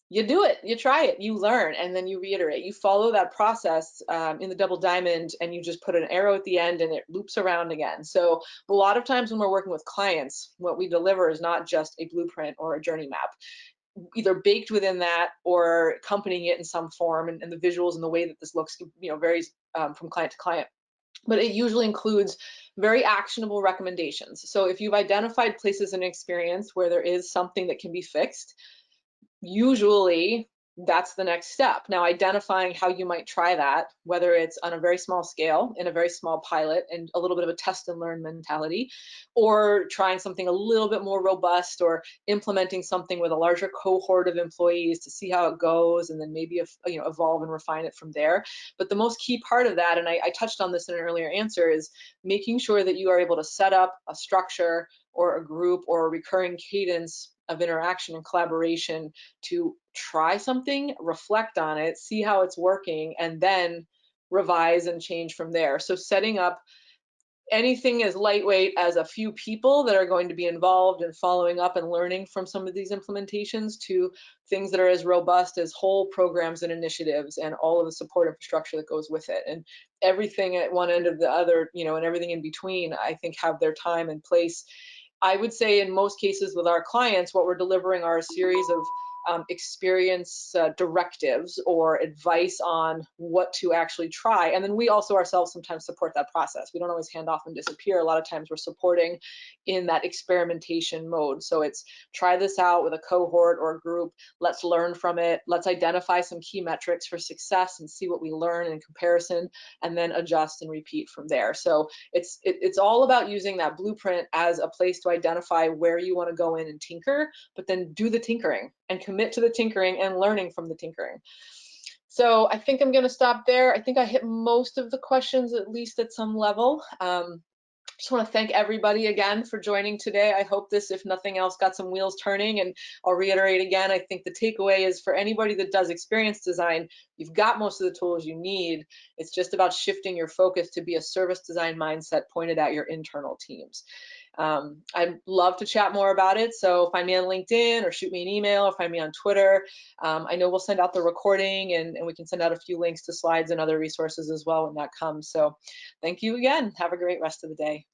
You do it, you try it, you learn, and then you reiterate. You follow that process in the double diamond, and you just put an arrow at the end and it loops around again. So a lot of times when we're working with clients, what we deliver is not just a blueprint or a journey map, either baked within that or accompanying it in some form, and the visuals and the way that this looks, varies from client to client. But it usually includes very actionable recommendations. So if you've identified places in experience where there is something that can be fixed, usually that's the next step. Now, identifying how you might try that, whether it's on a very small scale, in a very small pilot, and a little bit of a test and learn mentality, or trying something a little bit more robust, or implementing something with a larger cohort of employees to see how it goes, and then maybe evolve and refine it from there. But the most key part of that, and I touched on this in an earlier answer, is making sure that you are able to set up a structure or a group or a recurring cadence of interaction and collaboration to try something, reflect on it, see how it's working, and then revise and change from there. So setting up anything as lightweight as a few people that are going to be involved in following up and learning from some of these implementations, to things that are as robust as whole programs and initiatives and all of the support infrastructure that goes with it. And everything at one end of the other, and everything in between, I think have their time and place. I would say in most cases with our clients, what we're delivering are a series of experience directives or advice on what to actually try. And then we also ourselves sometimes support that process. We don't always hand off and disappear. A lot of times we're supporting in that experimentation mode. So it's try this out with a cohort or a group. Let's learn from it. Let's identify some key metrics for success and see what we learn in comparison, and then adjust and repeat from there. So it's all about using that blueprint as a place to identify where you want to go in and tinker, but then do the tinkering and commit to the tinkering and learning from the tinkering. So I think I'm going to stop there. I think I hit most of the questions, at least at some level. Just want to thank everybody again for joining today. I hope this, if nothing else, got some wheels turning. And I'll reiterate again, I think the takeaway is for anybody that does experience design, you've got most of the tools you need. It's just about shifting your focus to be a service design mindset pointed at your internal teams. I'd love to chat more about it. So find me on LinkedIn or shoot me an email or find me on Twitter. I know we'll send out the recording and we can send out a few links to slides and other resources as well when that comes. So thank you again. Have a great rest of the day.